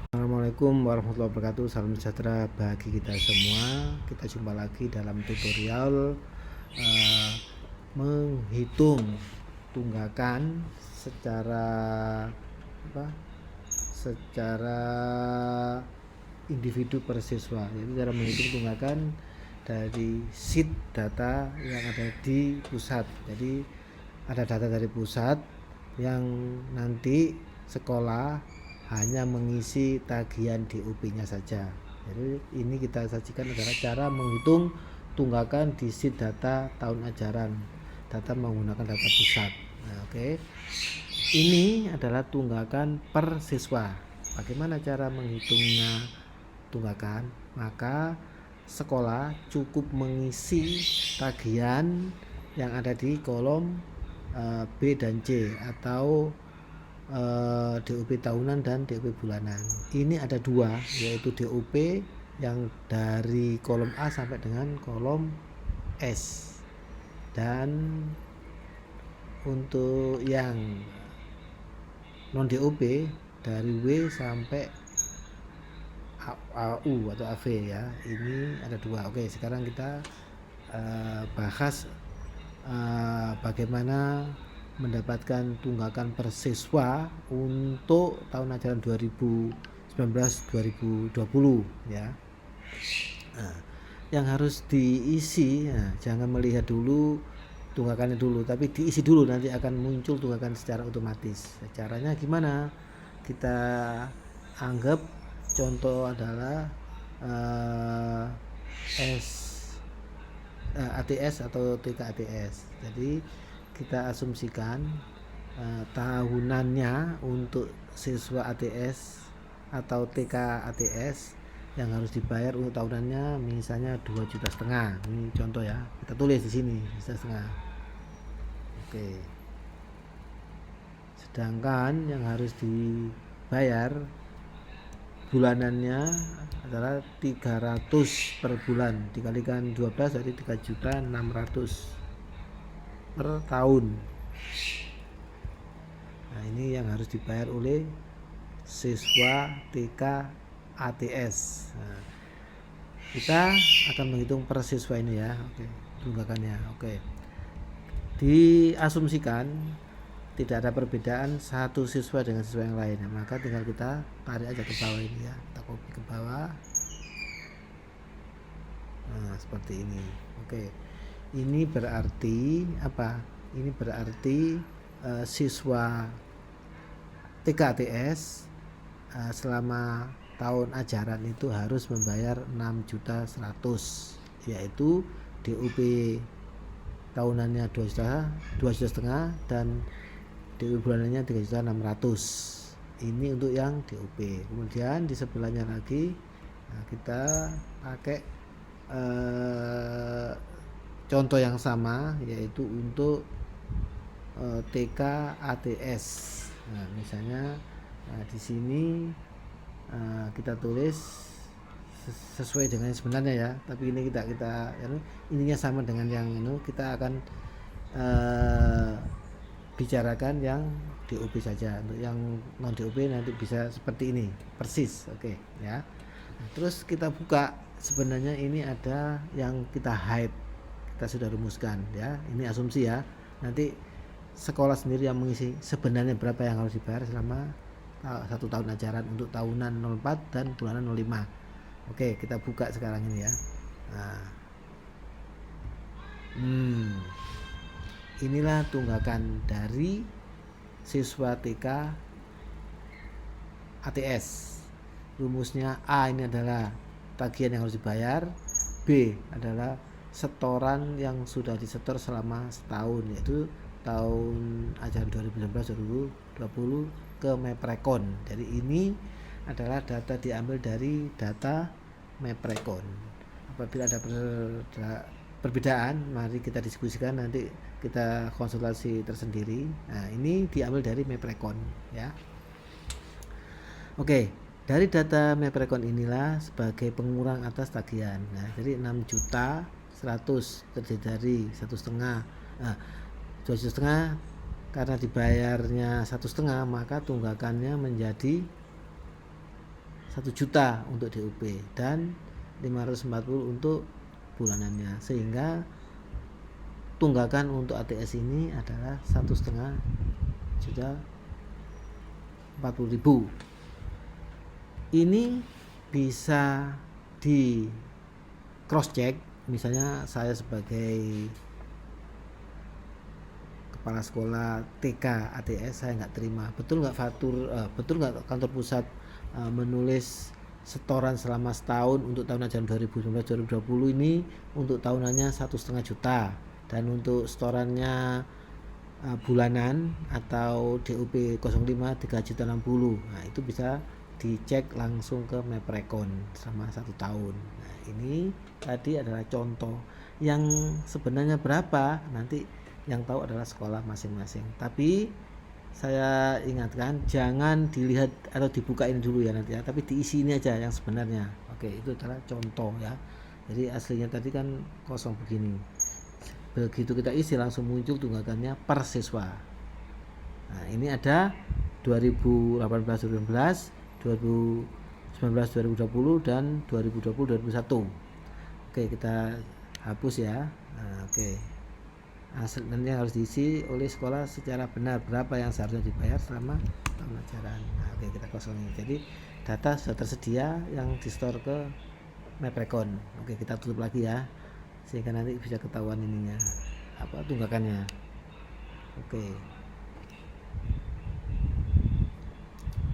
Assalamualaikum warahmatullahi wabarakatuh. Salam sejahtera bagi kita semua. Kita jumpa lagi dalam tutorial uh, menghitung tunggakan secara apa? Secara individu per siswa. Jadi cara menghitung tunggakan dari sheet data yang ada di pusat. Jadi ada data dari pusat yang nanti sekolah hanya mengisi tagihan DUP-nya saja. Jadi ini kita sajikan adalah cara menghitung tunggakan di sheet data tahun ajaran, data menggunakan data pusat. Nah, oke. Ini adalah tunggakan per siswa. Bagaimana cara menghitungnya tunggakan? Maka sekolah cukup mengisi tagihan yang ada di kolom B dan C atau DUP tahunan dan DUP bulanan. Ini ada dua, yaitu DUP yang dari kolom A sampai dengan kolom S, dan untuk yang non DUP dari W sampai AU atau AV ya. Ini ada dua. Oke, sekarang kita bahas bagaimana mendapatkan tunggakan per siswa untuk tahun ajaran 2019-2020 ya. Nah, yang harus diisi, jangan melihat dulu tunggakannya dulu, tapi diisi dulu, nanti akan muncul tunggakan secara otomatis. Caranya gimana? Kita anggap contoh adalah ATS atau TK ATS. Jadi kita asumsikan tahunannya untuk siswa ATS atau TK ATS yang harus dibayar untuk tahunannya misalnya 2,5 juta. Ini contoh ya, kita tulis di sini 2,5 juta. Oke. Sedangkan yang harus dibayar bulanannya adalah 300 per bulan, dikalikan 12 jadi 3.600.000 per tahun. Nah, ini yang harus dibayar oleh siswa TK ATS. Nah, kita akan menghitung per siswa ini ya. Oke, tunggakannya. Oke. Diasumsikan tidak ada perbedaan satu siswa dengan siswa yang lain, maka tinggal kita tarik aja ke bawah ini ya, kita copy ke bawah. Nah, seperti ini. Oke, ini berarti apa? Ini berarti siswa TKTS selama tahun ajaran itu harus membayar 6.100.000, yaitu DUP tahunannya 2,5 juta dan DUP bulanannya 3.600.000. Ini untuk yang DUP. Kemudian di sebelahnya lagi kita pakai contoh yang sama, yaitu untuk TK ATS. Nah, misalnya di sini kita tulis sesuai dengan yang sebenarnya ya, tapi ini kita ininya sama dengan yang ini, kita akan bicarakan yang DUP saja. Untuk yang non DUP nanti bisa seperti ini persis. Oke ya. Nah, terus kita buka, sebenarnya ini ada yang kita hide, kita sudah rumuskan ya, ini asumsi ya, nanti sekolah sendiri yang mengisi sebenarnya berapa yang harus dibayar selama satu tahun ajaran untuk tahunan 04 dan bulanan 05. Oke, kita buka sekarang ini ya. Nah, inilah tunggakan dari siswa TK ATS. Rumusnya A ini adalah tagihan yang harus dibayar, B adalah setoran yang sudah disetor selama setahun, yaitu tahun ajaran 2019-2020 ke Maprecon. Jadi ini adalah data diambil dari data Maprecon. Apabila ada perbedaan, mari kita diskusikan, nanti kita konsultasi tersendiri. Nah, ini diambil dari Maprecon ya. Oke, dari data Maprecon inilah sebagai pengurang atas tagihan. Nah, jadi 6.100.000 terdiri dari 1,5. Nah, 2,5 karena dibayarnya 1,5, maka tunggakannya menjadi 1 juta untuk DUP dan 540 untuk bulanannya, sehingga tunggakan untuk ATS ini adalah 1,5 juta 40.000. Ini bisa di cross check, misalnya saya sebagai kepala sekolah TK ATS, saya nggak terima, betul nggak kantor pusat menulis setoran selama setahun untuk tahun ajaran 2019-2020 ini untuk tahunannya 1,5 juta, dan untuk setorannya bulanan atau DUP 05 3.060. Nah, itu bisa dicek langsung ke Maprecon selama 1 tahun. Nah, ini tadi adalah contoh. Yang sebenarnya berapa nanti yang tahu adalah sekolah masing-masing. Tapi saya ingatkan, jangan dilihat atau dibukain dulu ya nanti ya, tapi diisi ini aja yang sebenarnya. Oke, itu adalah contoh ya. Jadi aslinya tadi kan kosong begini. Begitu kita isi langsung muncul tunggakannya per siswa. Nah, ini ada 2018-2019, 2019-2020 dan 2020-2021. Oke, kita hapus ya. Nah, oke. Nanti harus diisi oleh sekolah secara benar berapa yang seharusnya dibayar selama tahun ajaran. Nah, oke, kita kosongin. Jadi data sudah tersedia yang di store ke Maprecon. Oke, kita tutup lagi ya, sehingga nanti bisa ketahuan ininya apa tunggakannya. Oke,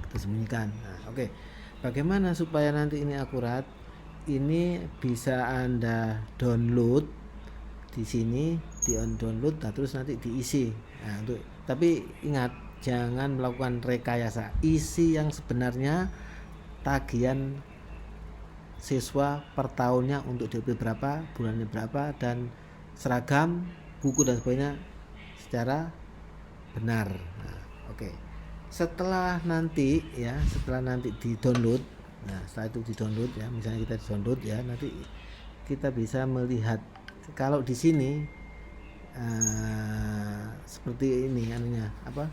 kita sembunyikan. Nah, oke, bagaimana supaya nanti ini akurat? Ini bisa Anda download di sini, di download, nah terus nanti diisi. Nah, tapi ingat, jangan melakukan rekayasa, isi yang sebenarnya tagihan siswa per tahunnya untuk DP berapa, bulannya berapa, dan seragam, buku dan sebagainya secara benar. Nah, oke. Setelah nanti di download, nah setelah itu di download ya, misalnya kita di download ya, nanti kita bisa melihat kalau di sini seperti ini anunya apa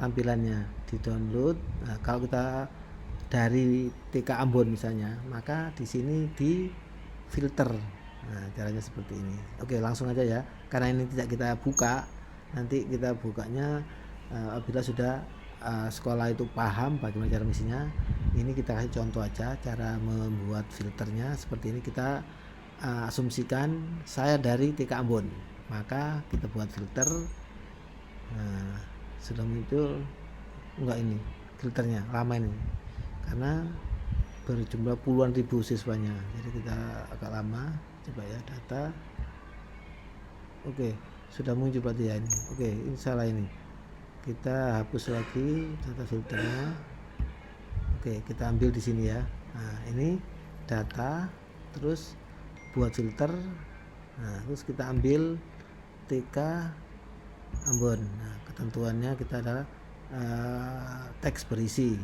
tampilannya di download. Nah, kalau kita dari TK Ambon misalnya, maka di sini di filter. Nah, caranya seperti ini. Oke, langsung aja ya, karena ini tidak kita buka, nanti kita bukanya apabila sudah sekolah itu paham bagaimana cara misinya. Ini kita kasih contoh aja cara membuat filternya seperti ini. Kita asumsikan saya dari TK Ambon, maka kita buat filter. Nah, sudah muncul enggak ini filternya lama ini karena berjumlah puluhan ribu siswanya, jadi kita agak lama. Coba ya data. Oke, sudah muncul berarti ya ini. Oke, ini salah ini, kita hapus lagi data filternya. Oke, kita ambil di sini ya. Nah, ini data, terus buat filter. Nah, terus kita ambil TK Ambon. Nah, ketentuannya kita adalah teks berisi.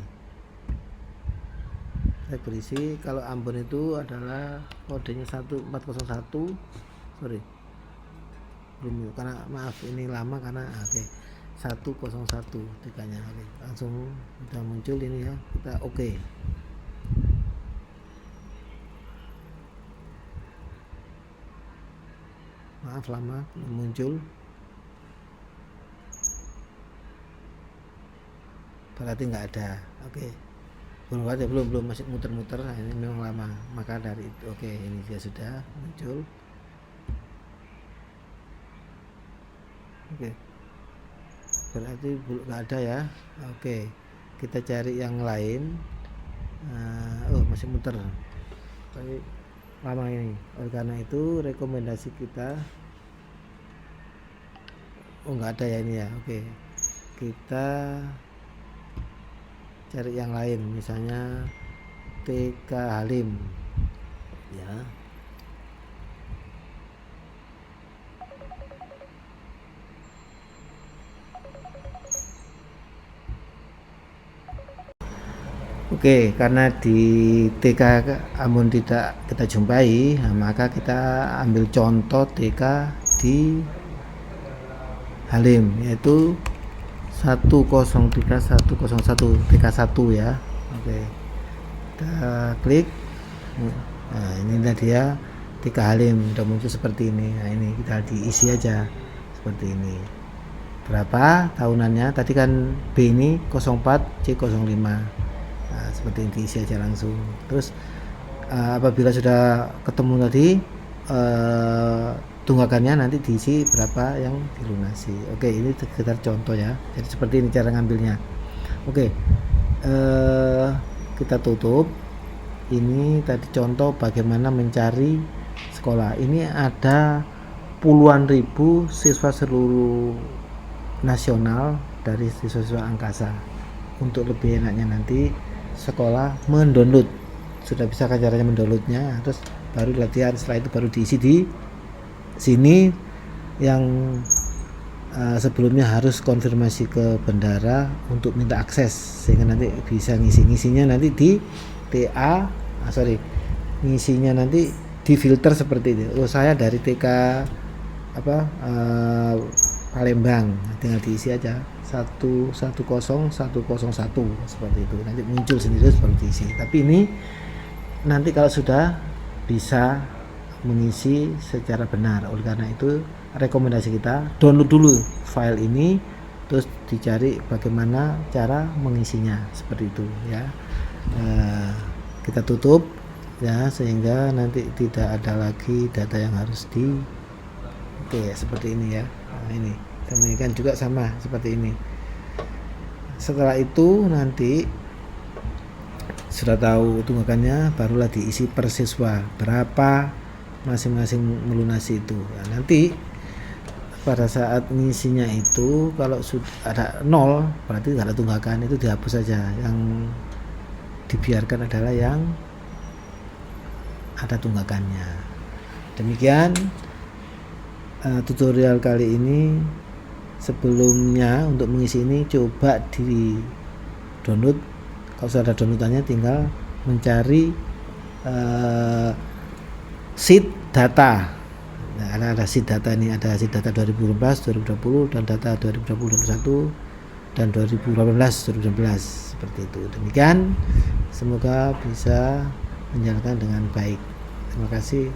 Teks berisi kalau Ambon itu adalah kodenya 1401. Sorry, belum, karena maaf ini lama karena oke 101 TK-nya. Oke, langsung sudah muncul ini ya. Kita oke. Maaf lama muncul, berarti nggak ada. Oke, belum ada, belum masih muter-muter. Nah, ini memang lama, maka dari itu oke, ini dia sudah muncul. Oke, berarti nggak ada ya. Oke, kita cari yang lain. Oh, masih muter, tapi lama ini. Oleh karena itu rekomendasi kita, oh nggak ada ya ini ya. Oke, kita cari yang lain, misalnya TK Halim ya. Oke, karena di TK Ambon tidak kita jumpai, nah maka kita ambil contoh TK di Halim, yaitu 103 101 TK 1 ya. Oke, kita klik. Nah, inilah dia TK Halim udah muncul seperti ini. Nah, ini kita diisi aja seperti ini. Berapa tahunannya? Tadi kan B ini 04 C05. Nah, seperti ini diisi aja langsung. Terus apabila sudah ketemu tadi tunggakannya, nanti diisi berapa yang dilunasi. Oke, ini sekedar contoh ya. Jadi seperti ini cara ngambilnya. Oke, kita tutup. Ini tadi contoh bagaimana mencari sekolah. Ini ada puluhan ribu siswa seluruh nasional dari siswa-siswa angkasa. Untuk lebih enaknya nanti sekolah mendownload, sudah bisa kan caranya mendownloadnya, terus baru latihan. Setelah itu baru diisi di sini. Yang sebelumnya harus konfirmasi ke bendara untuk minta akses, sehingga nanti bisa ngisinya nanti di ngisinya nanti di filter seperti ini. Oh, saya dari TK Palembang, tinggal diisi aja 110 101 seperti itu, nanti muncul sendiri seperti diisi. Tapi ini nanti kalau sudah bisa mengisi secara benar. Oleh karena itu rekomendasi kita download dulu file ini, terus dicari bagaimana cara mengisinya seperti itu ya. Kita tutup ya, sehingga nanti tidak ada lagi data yang harus oke, seperti ini ya. Nah, ini demikian juga sama seperti ini. Setelah itu nanti sudah tahu tunggakannya, barulah diisi per siswa berapa masing-masing melunasi itu. Nah, nanti pada saat ngisinya itu kalau sudah ada 0 berarti nggak ada tunggakan, itu dihapus saja. Yang dibiarkan adalah yang ada tunggakannya. Demikian tutorial kali ini. Sebelumnya untuk mengisi ini coba di download. Kalau sudah ada downloadannya tinggal mencari sheet data. Nah, ada sheet data ini, ada sheet data 2015, 2020 dan data 2020, 2021 dan 2018, 2019 seperti itu. Demikian, semoga bisa menjalankan dengan baik. Terima kasih.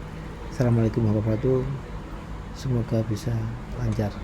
Assalamualaikum warahmatullahi wabarakatuh. Semoga bisa lancar.